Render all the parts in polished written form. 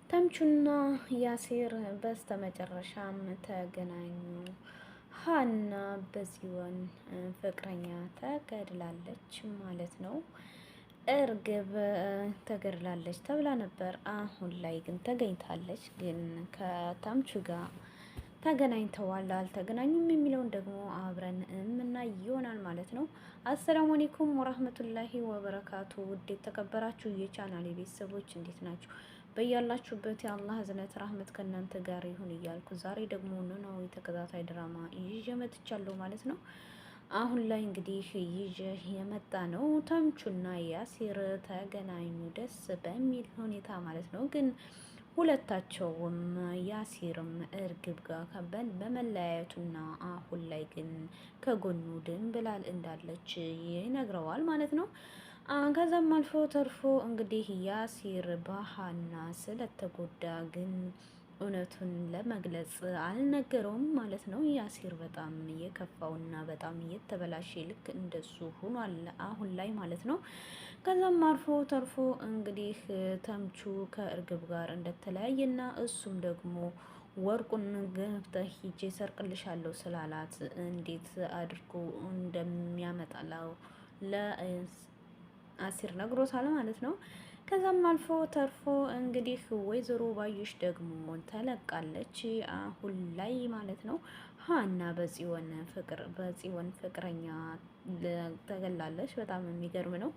ተምቹና ያሲር በስተመጨረሻም ተገናኙ። ሀና በጽዮን ፍቅረኛ ተገድላለች ማለት ነው። እርግብ ተገድላለች ተብላ ነበር። አሁን ላይ ግን ተገኝታለች። ግን ከተምቹ ጋር ተገናኝተዋል አልተገናኙም የሚለውን ደግሞ አብረን የምናይ ይሆናል ማለት ነው። አሰላሙ አለይኩም ወራህመቱላሂ ወበረካቱ። ውድ የተከበራችሁ የቻናሌ ቤተሰቦች እንዴት ናችሁ? በያላችሁበት የአላህ እዝነት ራህመት ከእናንተ ጋር ይሁን እያልኩ ዛሬ ደግሞ ኖላዊ ተከታታይ ድራማ ይዤ መጥቻለሁ ማለት ነው። አሁን ላይ እንግዲህ ይዤ የመጣ ነው ተምቹና ያሲር ተገናኙ ደስ በሚል ሁኔታ ማለት ነው። ግን ሁለታቸውም ያሲርም እርግብ ጋር በመለያየቱና አሁን ላይ ግን ከጎኑ ድንብላል እንዳለች ይነግረዋል ማለት ነው። ከዛም አልፎ ተርፎ እንግዲህ ያሲር በሀና ስለተጎዳ ግን እውነቱን ለመግለጽ አልነገረውም ማለት ነው። ያሲር በጣም የከፋውና በጣም የተበላሸ ልክ እንደሱ ሆኗል አሁን ላይ ማለት ነው። ከዛም አልፎ ተርፎ እንግዲህ ተምቹ ከእርግብ ጋር እንደተለያየና እሱም ደግሞ ወርቁን ገብተህ ሂጄ ሰርቅልሻለሁ ስላላት እንዴት አድርጎ እንደሚያመጣላው ለአሲር ነግሮታል ማለት ነው። ከዛም አልፎ ተርፎ እንግዲህ ወይዘሮ ባዩሽ ደግሞ ተለቃለች አሁን ላይ ማለት ነው። ሀና በጽዮን ፍቅረኛ ተገላለች። በጣም የሚገርም ነው።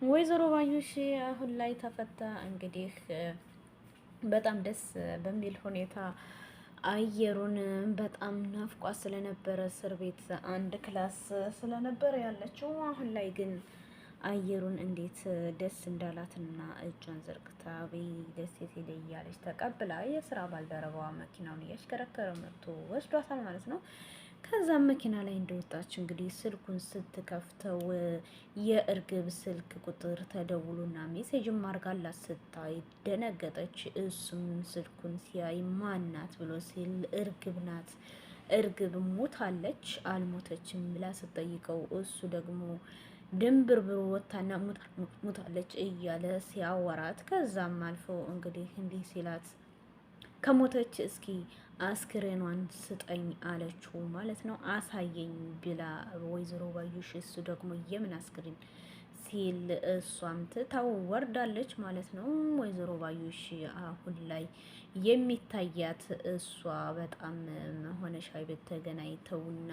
ወይዘሮ ባዩሽ አሁን ላይ ተፈታ። እንግዲህ በጣም ደስ በሚል ሁኔታ አየሩን በጣም ናፍቋት ስለነበረ እስር ቤት አንድ ክላስ ስለነበረ ያለችው አሁን ላይ ግን አየሩን እንዴት ደስ እንዳላትና እጇን ዘርግታ በይ ደስ የቴለ እያለች ተቀብላ የስራ ባልደረባዋ መኪናውን እያሽከረከረ መጥቶ ወስዷታል ማለት ነው። ከዛም መኪና ላይ እንደወጣች እንግዲህ ስልኩን ስትከፍተው የእርግብ ስልክ ቁጥር ተደውሎና ሜሴጅም አርጋላት ስታይ ደነገጠች። እሱም ስልኩን ሲያይ ማናት ብሎ ሲል እርግብ ናት። እርግብ ሞታለች አልሞተችም ብላ ስትጠይቀው እሱ ደግሞ ድንብርብር ወታና ሞታለች እያለ ሲያወራት ከዛም አልፎ እንግዲህ እንዲህ ሲላት ከሞተች እስኪ አስክሬኗን ስጠኝ አለችው ማለት ነው። አሳየኝ ብላ ወይዘሮ ባዩሽ እሱ ደግሞ የምን አስክሬን ሲል እሷም ትታው ወርዳለች ማለት ነው። ወይዘሮ ባዩሽ አሁን ላይ የሚታያት እሷ በጣም ሆነ ሻይ ቤት ተገናኝተውና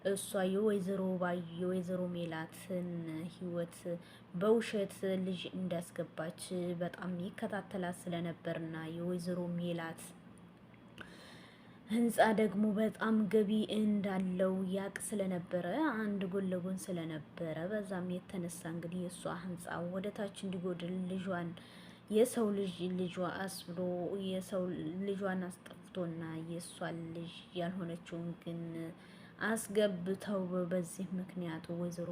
እሷ የወይዘሮ ሜላትን ህይወት በውሸት ልጅ እንዳስገባች በጣም ይከታተላት ስለነበርና የወይዘሮ ሜላት ህንፃ ደግሞ በጣም ገቢ እንዳለው ያቅ ስለነበረ አንድ ጎን ለጎን ስለነበረ በዛም የተነሳ እንግዲህ የእሷ ህንፃ ወደታች እንዲጎድል የሰው ልጇ አስብሎ የሰው ልጇን አስጠፍቶና የእሷን ልጅ ያልሆነችውን ግን አስገብተው በዚህ ምክንያቱ ወይዘሮ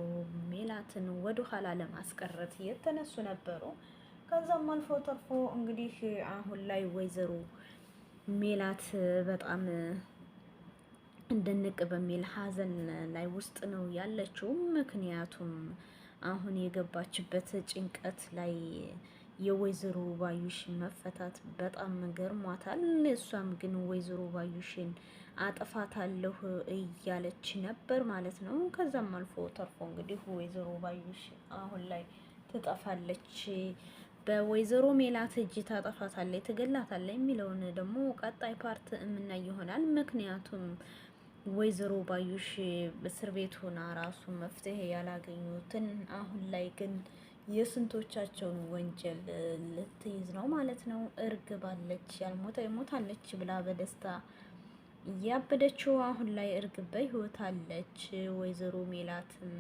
ሜላትን ወደ ኋላ ለማስቀረት የተነሱ ነበሩ። ከዛም አልፎ ተርፎ እንግዲህ አሁን ላይ ወይዘሮ ሜላት በጣም እንድንቅ በሚል ሀዘን ላይ ውስጥ ነው ያለችው። ምክንያቱም አሁን የገባችበት ጭንቀት ላይ የወይዘሮ ባዩሽ መፈታት በጣም ገርሟታል። እሷም ግን ወይዘሮ ባዩሽን አጥፋታለሁ እያለች ነበር ማለት ነው። ከዛም አልፎ ተርፎ እንግዲህ ወይዘሮ ባዩሽ አሁን ላይ ትጠፋለች፣ በወይዘሮ ሜላት እጅ ታጠፋታለች፣ ትገላታለች የሚለውን ደግሞ ቀጣይ ፓርት የምናይ ይሆናል። ምክንያቱም ወይዘሮ ባዩሽ እስር ቤት ሆና ራሱ መፍትሄ ያላገኙትን አሁን ላይ ግን የስንቶቻቸውን ወንጀል ልትይዝ ነው ማለት ነው። እርግብ አለች ያልሞተ ሞታለች ብላ በደስታ ያበደችው አሁን ላይ እርግብ በህይወት አለች። ወይዘሮ ሜላትም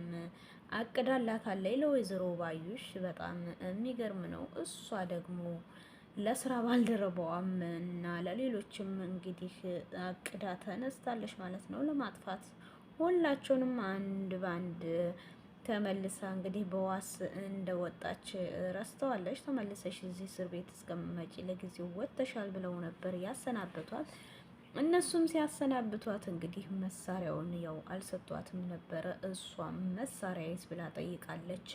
አቅዳላታለች ለወይዘሮ ባዩሽ። በጣም የሚገርም ነው። እሷ ደግሞ ለስራ ባልደረባዋም እና ለሌሎችም እንግዲህ አቅዳ ተነስታለች ማለት ነው ለማጥፋት ሁላቸውንም አንድ ባንድ። ተመልሳ እንግዲህ በዋስ እንደወጣች ረስተዋለች። ተመልሰሽ እዚህ እስር ቤት እስከመጪ ለጊዜው ወጥተሻል ብለው ነበር ያሰናበቷት። እነሱም ሲያሰናብቷት እንግዲህ መሳሪያውን ያው አልሰጧትም ነበረ። እሷም መሳሪያ ይዝ ብላ ጠይቃለች።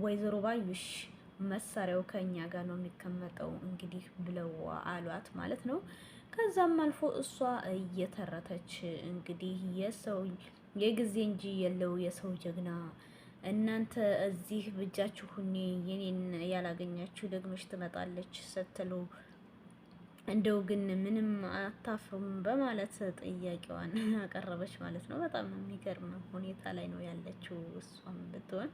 ወይዘሮ ባዩሽ መሳሪያው ከኛ ጋር ነው የሚቀመጠው እንግዲህ ብለው አሏት ማለት ነው። ከዛም አልፎ እሷ እየተረተች እንግዲህ የሰው የጊዜ እንጂ የለው የሰው ጀግና እናንተ እዚህ ብጃችሁ ሁኔ የኔን ያላገኛችሁ ደግመሽ ትመጣለች ስትሉ እንደው ግን ምንም አታፍሩም በማለት ጥያቄዋን አቀረበች ማለት ነው። በጣም የሚገርም ሁኔታ ላይ ነው ያለችው እሷም ብትሆን።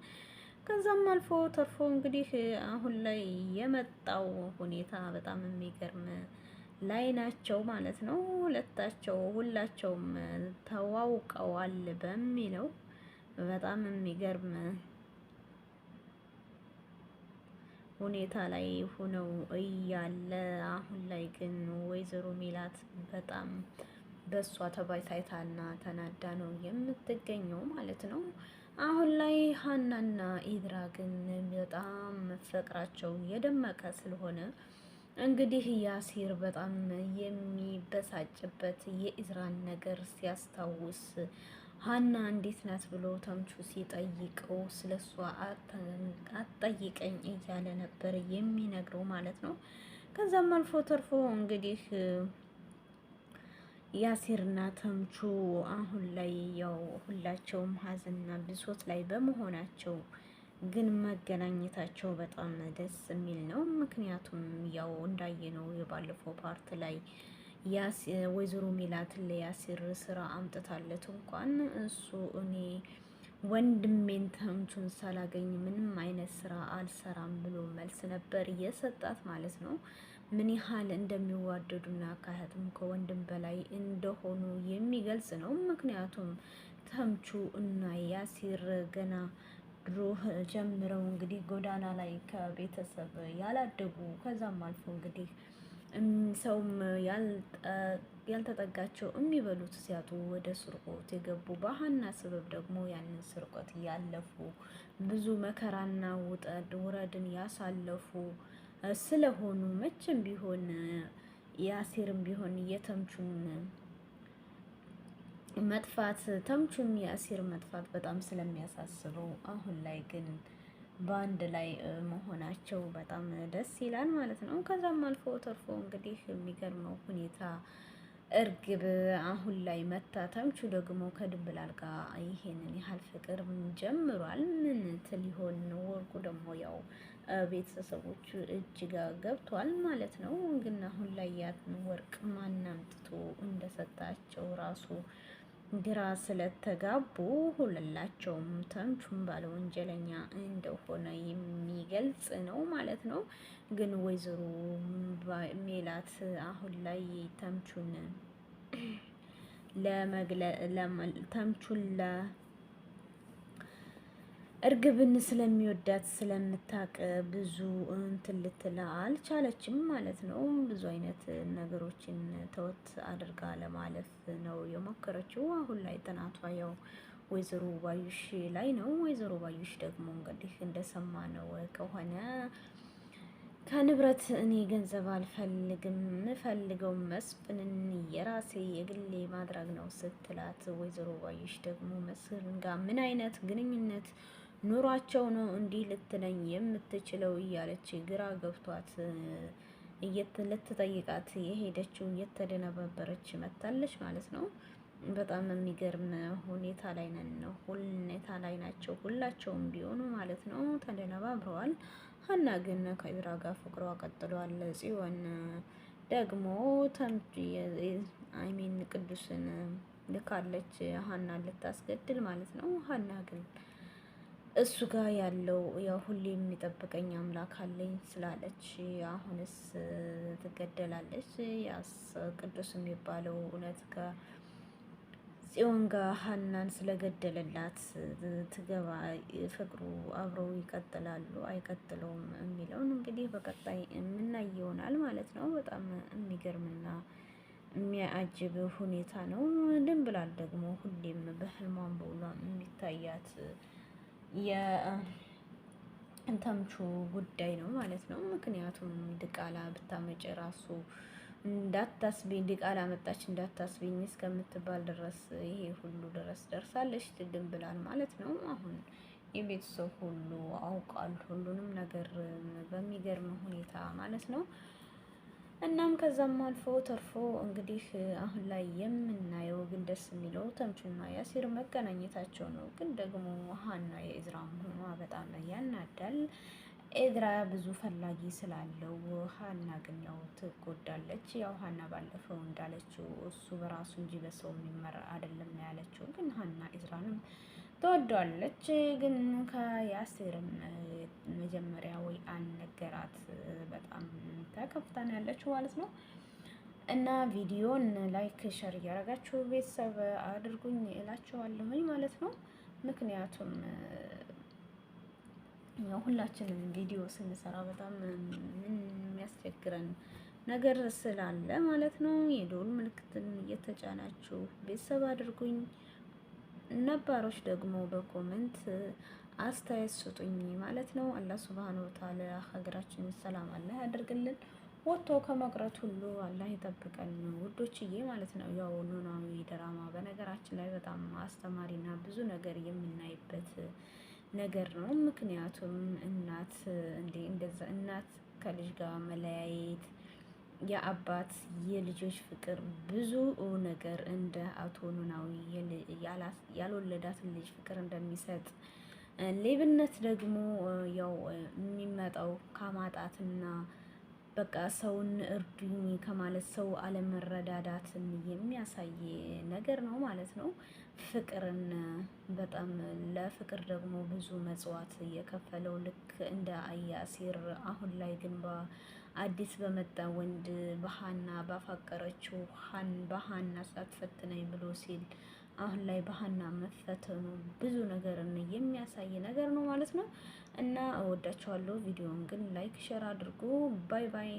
ከዛም አልፎ ተርፎ እንግዲህ አሁን ላይ የመጣው ሁኔታ በጣም የሚገርም ላይ ናቸው ማለት ነው። ሁላቸውም ተዋውቀዋል በሚለው በጣም የሚገርም ሁኔታ ላይ ሆነው እያለ አሁን ላይ ግን ወይዘሮ ሜላት በጣም በሷ ተባይታይታና ተናዳ ነው የምትገኘው ማለት ነው። አሁን ላይ ሀናና ኢድራ ግን በጣም ፍቅራቸው የደመቀ ስለሆነ እንግዲህ ያሲር በጣም የሚበሳጭበት የኢዝራን ነገር ሲያስታውስ ሀና እንዴት ናት ብሎ ተምቹ ሲጠይቀው ስለሷ አትጠይቀኝ እያለ ነበር የሚነግረው ማለት ነው። ከዛም አልፎ ተርፎ እንግዲህ ያሲርና ተምቹ አሁን ላይ ያው ሁላቸውም ሀዘንና ብሶት ላይ በመሆናቸው ግን መገናኘታቸው በጣም ደስ የሚል ነው። ምክንያቱም ያው እንዳየነው የባለፈው ፓርት ላይ ወይዘሮ ሜላትን ለያሲር ስራ አምጥታለት እንኳን እሱ እኔ ወንድሜን ተምቹን ሳላገኝ ምንም አይነት ስራ አልሰራም ብሎ መልስ ነበር የሰጣት ማለት ነው። ምን ያህል እንደሚዋደዱና ከእህትም ከወንድም በላይ እንደሆኑ የሚገልጽ ነው። ምክንያቱም ተምቹ እና ያሲር ገና ድሮ ጀምረው እንግዲህ ጎዳና ላይ ከቤተሰብ ያላደጉ ከዛም አልፎ እንግዲህ ሰውም ያልተጠጋቸው የሚበሉት ሲያጡ ወደ ስርቆት የገቡ በሀና ስበብ ደግሞ ያንን ስርቆት ያለፉ ብዙ መከራና ውረድን ያሳለፉ ስለሆኑ መቼም ቢሆን ያሲርም ቢሆን የተምቹን መጥፋት ተምቹም የአሲር መጥፋት በጣም ስለሚያሳስበው አሁን ላይ ግን በአንድ ላይ መሆናቸው በጣም ደስ ይላል ማለት ነው። ከዛም አልፎ ተርፎ እንግዲህ የሚገርመው ሁኔታ እርግብ አሁን ላይ መታ ተምቹ ደግሞ ከድንብላል ጋር ይሄንን ያህል ፍቅር ጀምሯል። ምን ትል ይሆን? ወርቁ ደግሞ ያው ቤተሰቦቹ እጅ ጋር ገብቷል ማለት ነው። ግን አሁን ላይ ያን ወርቅ ማን አምጥቶ እንደሰጣቸው ራሱ ግራ ስለተጋቡ ሁላቸውም ተምቹም ባለ ወንጀለኛ እንደሆነ የሚገልጽ ነው ማለት ነው። ግን ወይዘሮ ሜላት አሁን ላይ ተምቹን ተምቹን እርግብን ስለሚወዳት ስለምታቅ ብዙ እንትን ልትል አልቻለችም ማለት ነው። ብዙ አይነት ነገሮችን ተወት አድርጋ ለማለፍ ነው የሞከረችው። አሁን ላይ ጥናቷ ያው ወይዘሮ ባዩሽ ላይ ነው። ወይዘሮ ባዩሽ ደግሞ እንግዲህ እንደሰማነው ከሆነ ከንብረት እኔ ገንዘብ አልፈልግም፣ የምፈልገው መስፍንን የራሴ የግሌ ማድረግ ነው ስትላት፣ ወይዘሮ ባዩሽ ደግሞ መስፍን ጋር ምን አይነት ግንኙነት ኑሯቸው ነው እንዲህ ልትለኝ የምትችለው እያለች ግራ ገብቷት ልትጠይቃት የሄደችው እየተደነበበረች መታለች ማለት ነው። በጣም የሚገርም ሁኔታ ላይ ነን ነው ሁኔታ ላይ ናቸው ሁላቸውም ቢሆኑ ማለት ነው። ተደነባብረዋል። ሀና ግን ከኢዝራ ጋር ፍቅሯ ቀጥሏል። ጽዮን ደግሞ አይሚን ቅዱስን ልካለች ሀናን ልታስገድል ማለት ነው። ሀና ግን እሱ ጋር ያለው ያው ሁሌ የሚጠብቀኝ አምላክ አለኝ ስላለች አሁንስ ትገደላለች። ያስ ቅዱስ የሚባለው እውነት ከጽዮን ጋር ሀናን ስለገደለላት ትገባ ፍቅሩ አብረው ይቀጥላሉ አይቀጥለውም የሚለውን እንግዲህ በቀጣይ የምናይ ይሆናል ማለት ነው። በጣም የሚገርምና የሚያጅብ ሁኔታ ነው። ድንብላል ደግሞ ሁሌም በህልሟን በውሏም የሚታያት የተምቹ ጉዳይ ነው ማለት ነው። ምክንያቱም ድቃላ ብታመጭ ራሱ እንዳታስቢኝ ድቃላ መጣች እንዳታስቢኝ እስከምትባል ድረስ ይሄ ሁሉ ድረስ ደርሳለች ድንብላል ማለት ነው። አሁን የቤተሰብ ሁሉ አውቃል ሁሉንም ነገር በሚገርም ሁኔታ ማለት ነው። እናም ከዛም አልፎ ተርፎ እንግዲህ አሁን ላይ የምናየው ግን ደስ የሚለው ተምቹና ያሲር መገናኘታቸው ነው። ግን ደግሞ ሀና የኢዝራ መሆኗ በጣም ያናዳል። ኤዝራ ብዙ ፈላጊ ስላለው ሀና ግን ያው ትጎዳለች። ያው ሀና ባለፈው እንዳለችው እሱ በራሱ እንጂ በሰው የሚመራ አይደለም ያለችው። ግን ሀና ኤዝራንም ትወደዋለች። ግን ከያሲርም መጀመሪያ ወይ አልነገራት በጣም ተከፍታን ያለችው ማለት ነው። እና ቪዲዮን ላይክ ሸር እያደረጋችሁ ቤተሰብ አድርጉኝ እላችኋለሁኝ ማለት ነው። ምክንያቱም ሁላችንም ቪዲዮ ስንሰራ በጣም ምን የሚያስቸግረን ነገር ስላለ ማለት ነው። የደወል ምልክትን እየተጫናችሁ ቤተሰብ አድርጉኝ። ነባሮች ደግሞ በኮሜንት አስተያየት ስጡኝ ማለት ነው። አላህ ሱብሃነሁ ወተዓላ ሀገራችንን ሰላም አላህ ያደርግልን። ወጥቶ ከመቅረት ሁሉ አላህ ይጠብቀን ውዶችዬ ማለት ነው። ያው ኖላዊ ድራማ በነገራችን ላይ በጣም አስተማሪና ብዙ ነገር የምናይበት ነገር ነው። ምክንያቱም እናት እንደዛ እናት ከልጅ ጋር መለያየት፣ የአባት የልጆች ፍቅር ብዙ ነገር እንደ አቶ ኖላዊ ያልወለዳትን ልጅ ፍቅር እንደሚሰጥ፣ ሌብነት ደግሞ ያው የሚመጣው ከማጣትና በቃ ሰውን እርዱኝ ከማለት ሰው አለመረዳዳትን የሚያሳይ ነገር ነው ማለት ነው። ፍቅርን በጣም ለፍቅር ደግሞ ብዙ መጽዋት የከፈለው ልክ እንደ አያሲር አሁን ላይ ግን በአዲስ በመጣ ወንድ በሀና ባፈቀረችው በሀና ሳትፈትነኝ ብሎ ሲል አሁን ላይ በሀና መፈተኑ ብዙ ነገርን የሚያሳይ ነገር ነው ማለት ነው። እና እወዳችኋለሁ። ቪዲዮውን ግን ላይክ ሼር አድርጉ። ባይ ባይ።